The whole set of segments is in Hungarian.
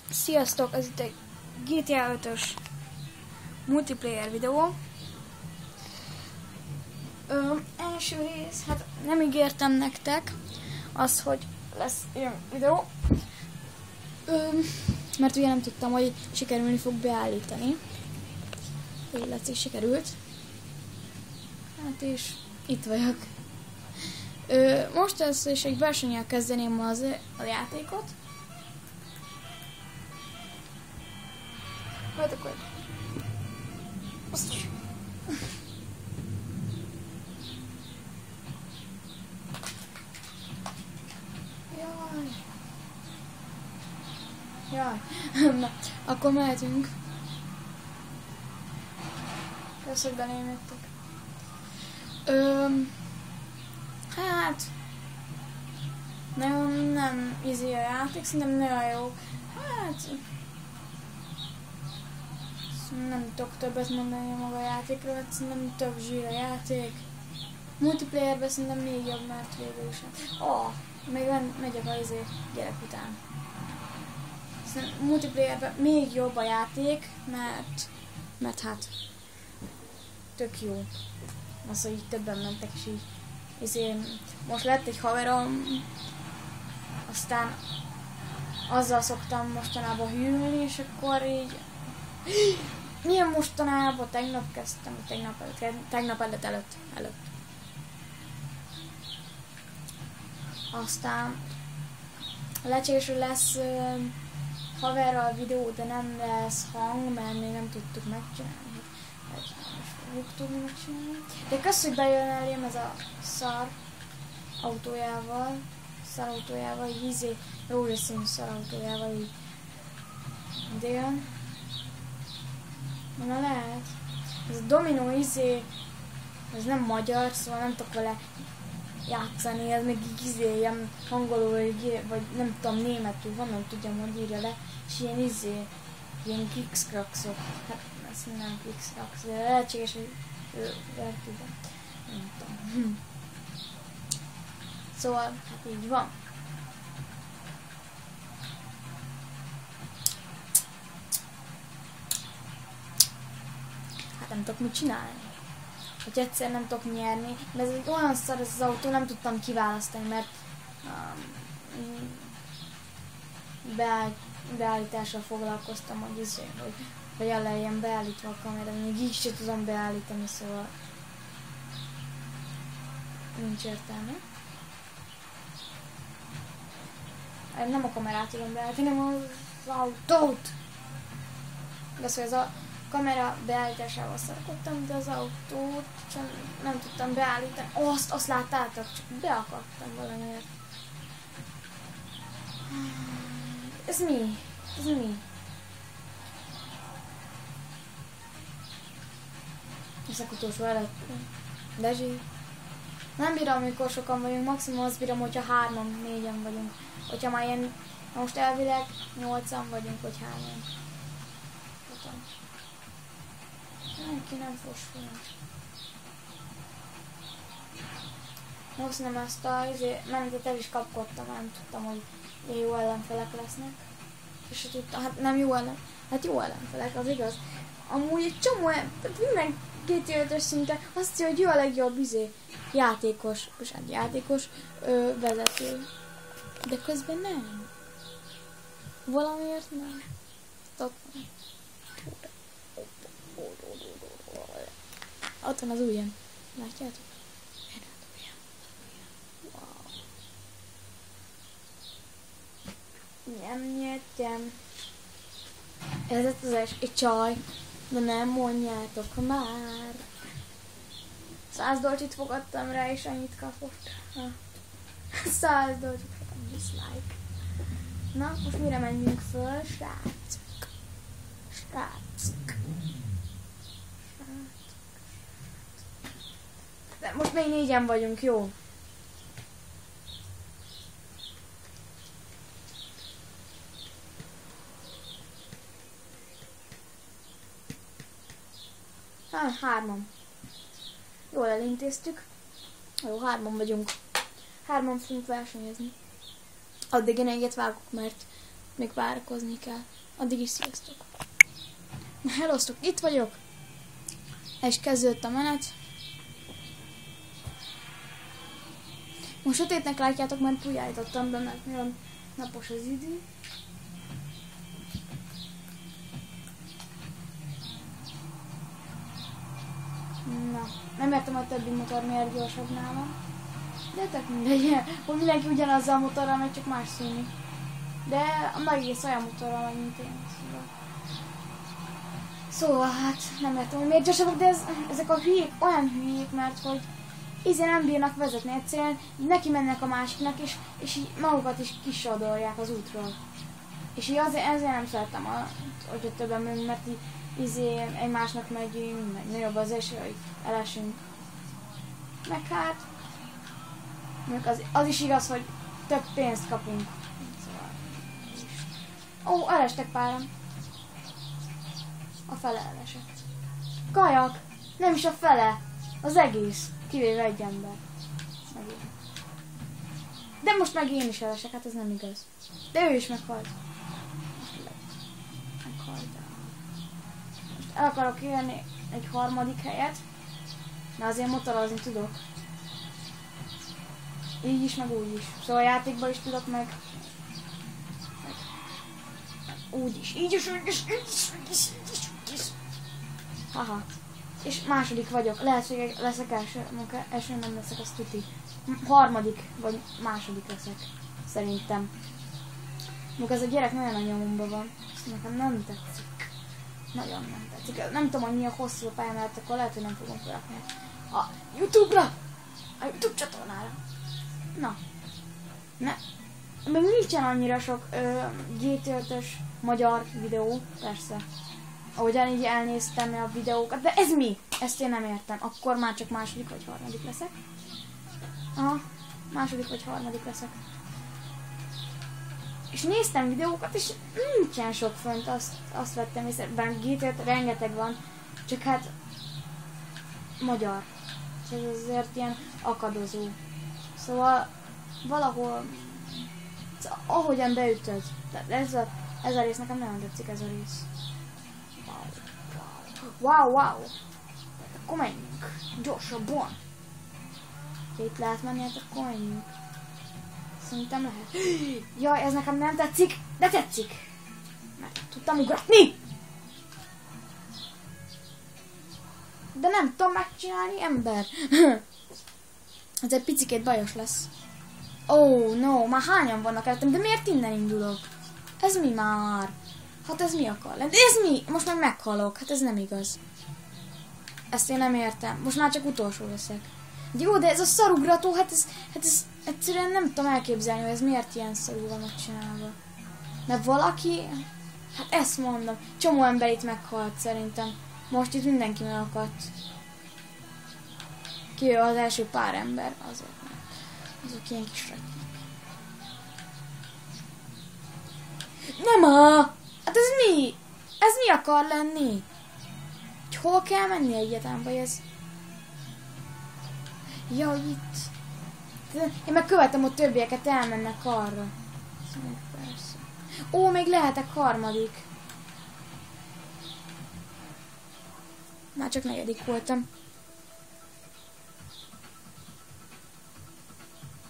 Sziasztok, ez itt egy GTA 5-ös multiplayer videó. Első rész, hát nem ígértem nektek az, hogy lesz ilyen videó, mert ugye nem tudtam, hogy sikerülni fog beállítani. Illetve sikerült. Hát és itt vagyok. Most ez is egy versennyel kezdeném a játékot. Majd akkor... Jaj. Na, akkor mehetünk. Kösz, hogy belém jöttek. Hát... Nagyon nem easy a játék, szerintem nagyon jó. Hát... Nem tudok többet mondani maga a játékról, hát szerintem több zsír a játék. Multiplayerben szerintem még jobb, mert végül is. Még megyek a gyerek után. Szerintem multiplayerben még jobb a játék, mert hát tök jó. Az, hogy így többen mentek, és így most lett egy haverom, aztán azzal szoktam mostanában hűlni, és akkor így milyen mostanában? Tegnap kezdtem, tegnap előtt. Aztán lehetséges, lesz haverral videó, de nem lesz hang, mert még nem tudtuk megcsinálni. Fogjuk tudni megcsinálni. De kösz, hogy bejön elém ez a szar autójával, így rózsaszín szar autójával, így ide jön. Na lehet. Ez a dominó ez nem magyar, szóval nem tudok vele játszani, ez meg így ilyen angolul, vagy nem tudom, németül, van, nem tudjam, hogy írja le, és ilyen klikszkrakszok. Hát ez nem klikszkraksz, de lehetséges, hogy nem tudom. Szóval, hát így van. Nem tudok mit csinálni. Hogy egyszer nem tudok nyerni, mert ez olyan szar ez az autó, nem tudtam kiválasztani, mert beállítással foglalkoztam, hogy hogyan legyen beállítva a kamera, még így sem tudom beállítani, szóval nincs értelme. Nem a kamerát tudom beállítani, hanem az autót! De szóval ez a kamera beállításával szarakodtam, de az autót sem nem tudtam beállítani. Azt láttátok, csak beakadtam valamiért. Ez mi? Ezek utolsó előtt. De zsír. Nem bírom, amikor sokan vagyunk, maximum azt bírom, hogyha 3-4-en vagyunk. Hogyha már ilyen, most elvileg 8-an vagyunk, vagy 3-an. Senki nem fosful. Most nem ezt menetet el is kapkodtam, nem tudtam, hogy jó ellenfelek lesznek. És se tudtam, hát nem jó jó ellenfelek, az igaz. Amúgy egy csomó, minden GTA 5-ös szinten azt hiszem, hogy ő a legjobb játékos vezető. De közben nem. Valamiért nem. Ott van az ujjam. Látjátok? Wow. Nem nyertem. Ez az egy csaj. De nem mondjátok már. 100 dolcsit fogadtam rá, és annyit kapott. 100 dolcsit fogadtam. Dislike. Na, most mire menjünk föl, srácok? De most még 4-en vagyunk, jó? Hát 3-an. Jól elintéztük. Jó, 3-an vagyunk. 3-an fogunk versenyezni. Addig én egyet vágok, mert Még várakozni kell. Addig is sziasztok. Na, hellóztok, itt vagyok. És kezdődött a menet. Most sötétnek látjátok, mert úgy állítottam be, mert nagyon napos az idő. Na, nem értem, a többi motor miért gyorsabb nálam. De tök mindegy, hogy mindenki ugyanazzal a motorral megy, csak más színű. De a nagy rész olyan motorral megy, mint én. Szóval hát nem értem, hogy miért gyorsabbak, de ezek a hülyék olyan hülyék, mert hogy ízen nem bírnak vezetni egyszerűen, neki mennek a másiknak, és így magukat is kisodorják az útról. És így ezért nem szeretem, hogyha többen megyünk, mert így egymásnak megyünk, meg nagyobb az eső, hogy elesünk. Meg hát, az is igaz, hogy több pénzt kapunk. Szóval, elestek páran. A fele elesett. Kajak! Nem is a fele! Az egész! Kivéve egy ember. Megint. De most meg én is elesek, hát ez nem igaz. De ő is meghalt. Meghalt. Most el akarok érni egy harmadik helyet. De azért motorozni tudok. Így is, meg úgy is. Szóval a játékban is tudok, meg úgy is. Így is, úgy is, így is, úgy is, így is, úgy is. Haha. És második vagyok. Lehet, hogy leszek első nem leszek, az tuti. Harmadik, vagy második leszek. Szerintem. Még az a gyerek nagyon a nyomomban van. Ezt nekem nem tetszik. Nagyon nem tetszik. Nem tudom, hogy mi a hosszú a pályám, mert akkor lehet, hogy nem fogom felrakni. A YouTube-ra! A YouTube csatornára. Na. Ne. Még nincsen annyira sok GT5-ös magyar videó, persze. Ahogyan így elnéztem a videókat, de ez mi? Ezt én nem értem. Akkor már csak második vagy harmadik leszek. Aha, második vagy harmadik leszek. És néztem videókat, és nincsen sok fönt, azt vettem észre. Bár GT5 rengeteg van, csak hát magyar. És ez azért ilyen akadozó. Szóval valahol ahogyan beütöd. Ez a rész nekem nagyon tetszik, ez a rész. Wow. Akkor menjünk. Gyorsabban. Ha itt lehet menni, hát akkor menjünk. Szerintem lehet. Jaj, ez nekem nem tetszik, de tetszik. Mert tudtam ugratni. De nem tudom megcsinálni, ember. Ez egy picikét bajos lesz. Oh, no, már hányan vannak előttem, de miért innen indulok? Ez mi már? Hát ez mi akar lenni? Ez mi? Most meg meghalok, hát ez nem igaz. Ezt én nem értem. Most már csak utolsó leszek. Jó, de ez a szarugrató, hát ez egyszerűen nem tudom elképzelni, hogy ez miért ilyen szarul van megcsinálva. Mert valaki, hát ezt mondom, csomó ember itt meghalt szerintem. Most itt mindenki megakadt. Ki az első pár ember, azért nem. Azok ilyen kis rattyák. Nem hát ez mi? Ez mi akar lenni? Hogy hol kell menni egyetem, vagy ez? Ja, itt. Én meg követem, hogy többieket elmennek arra. Persze. Ó, még lehetek harmadik. Már csak negyedik voltam.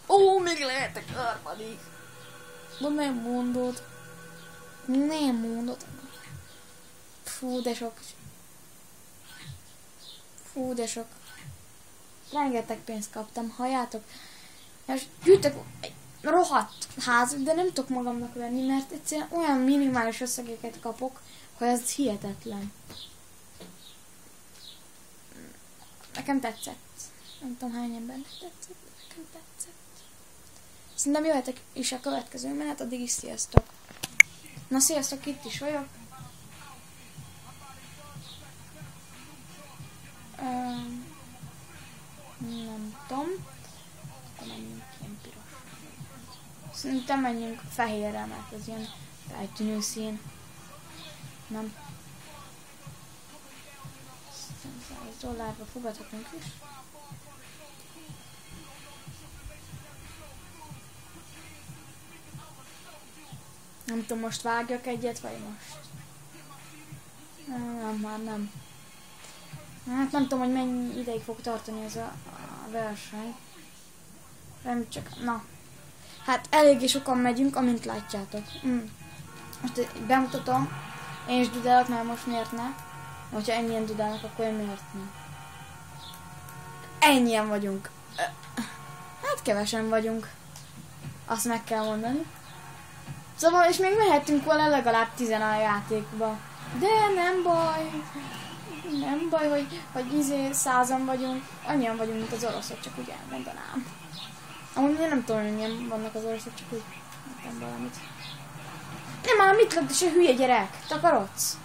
Ó, még lehetek harmadik. De nem mondod. Nem mondod. Fú, de sok. Fú, de sok. Rengeteg pénzt kaptam, halljátok? És gyűjtök egy rohadt házat, de nem tudok magamnak venni, mert egyszerűen olyan minimális összegeket kapok, hogy ez hihetetlen. Nekem tetszett. Nem tudom, hány embernek tetszett, de nekem tetszett. Szerintem jöhetek is a következő menet, addig is sziasztok. Na sziasztok, itt is vagyok. Nem tudom. Akkor menjünk ilyen piros. Szerintem menjünk fehérre, mert az ilyen feltűnő szín. Nem. $100 fogadhatunk is. Nem tudom, most vágjak egyet, vagy most? Nem, már nem. Hát nem tudom, hogy mennyi ideig fog tartani ez a verseny. Nem csak, na. Hát eléggé sokan megyünk, amint látjátok. Most bemutatom. Én is dudálok, mert most miért ne? Hogyha ennyien dudálnak, akkor én miért ne? Ennyien vagyunk. Hát kevesen vagyunk. Azt meg kell mondani. Szóval, és még mehetünk volna legalább 10 a játékba. De nem baj. Nem baj, hogy 100-an vagyunk. Annyian vagyunk, mint az oroszok, csak úgy elmondanám. Amúgy én nem tudom, hogy milyen vannak az oroszok, csak úgy nem valamit. Nem már, mit lett is a hülye gyerek? Takarodsz?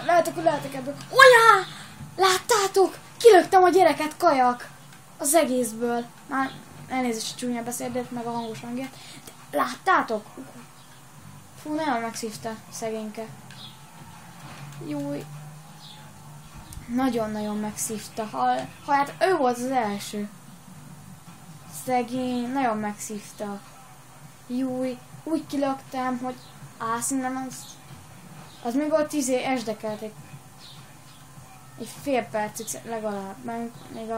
Lehetek ebből. Olyan! Láttátok? Kilöktem a gyereket, kajak! Az egészből. Már elnézést, a csúnya beszédet, meg a hangos hangját. De láttátok? Fú, nagyon megszívta szegényke. Júj. Nagyon-nagyon megszívta. Hát ő volt az első. Szegény, nagyon megszívta. Júj, úgy kilöktem, hogy szerintem az még ott esdekelték. Egy fél percig legalább. Még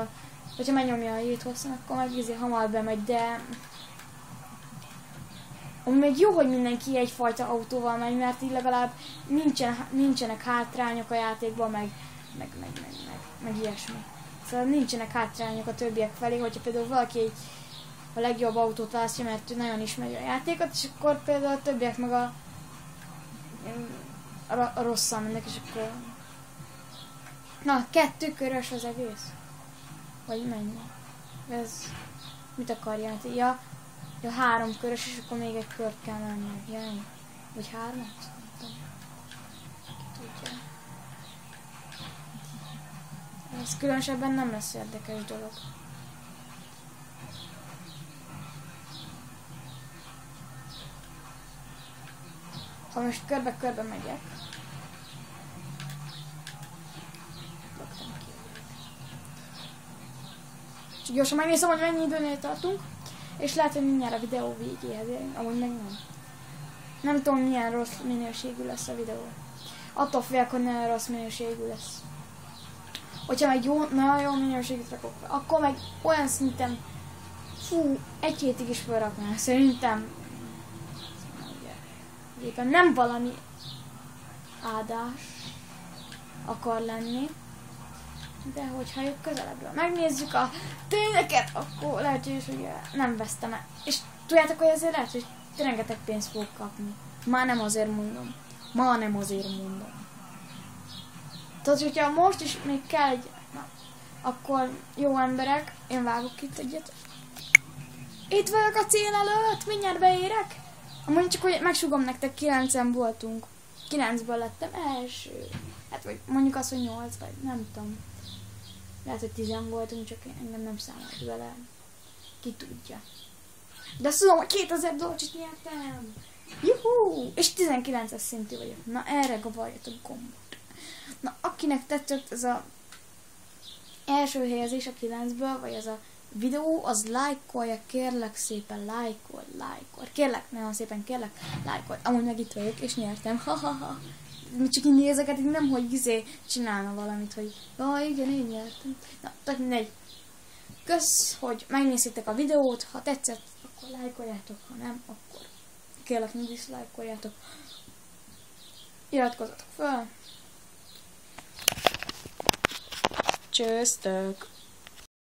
hogyha megnyomja a hét hosszan, akkor meg hamar bemegy, de még jó, hogy mindenki egyfajta autóval megy, mert így legalább nincsenek hátrányok a játékban, meg ilyesmi. Szóval nincsenek hátrányok a többiek felé, hogyha például valaki a legjobb autót választja, mert ő nagyon ismeri a játékot, és akkor például a többiek meg a rosszal mennek, és akkor... Na, 2 körös az egész? Vagy mennyi? Ez... Mit akarja? Ja, 3 körös, és akkor még egy kört kell menni. Jaj. Vagy 3-at? Nem tudom. Ki tudja. Ez különösebben nem lesz érdekes dolog. Ha most körbe-körbe megyek. Csak gyorsan megnézem, hogy mennyi időnél tartunk. És lehet, hogy mindjárt a videó végéhez érünk. Amúgy meg nem. Nem tudom, milyen rossz minőségű lesz a videó. Attól félek, hogy nagyon rossz minőségű lesz. Hogyha meg nagyon jó minőségűt rakok, akkor meg olyan szinten, fú, 1 hétig is felraknál. Szerintem éppen nem valami áldás akar lenni, de hogyha ők közelebbről megnézzük a tényeket, akkor lehet, hogy nem vesztem el. És tudjátok, hogy ezért lehet, hogy rengeteg pénzt fogok kapni. Már nem azért mondom. Tehát, hogyha most is még kell egy... Na, akkor jó emberek, én vágok itt egyet. Itt vagyok a cél előtt, mindjárt beérek. Amúgy csak, hogy megsugom nektek, 9-en voltunk. 9-ből lettem első. Hát vagy mondjuk azt, hogy 8, vagy nem tudom. Lehet, hogy 10 voltunk, csak engem nem számolt vele. Ki tudja. De azt tudom, hogy 2000 dolcsit nyertem. Juhú! És 19-es szintű vagyok. Na erre gabaljatok gombot. Na akinek tetszett ez a első helyezés a 9-ből, vagy ez a videó, az lájkolja, kérlek szépen, lájkol. Kérlek, nagyon szépen kérlek, lájkol. Amúgy meg itt vagyok, és nyertem. Ha. Csak így nézeket, így nem, hogy csinálna valamit, hogy igen, én nyertem. Na, tehát mindegy. Kösz, hogy megnéztétek a videót, ha tetszett, akkor lájkoljátok, ha nem, akkor kérlek, ne diszlájkoljátok. Iratkozzatok fel. Csőztök!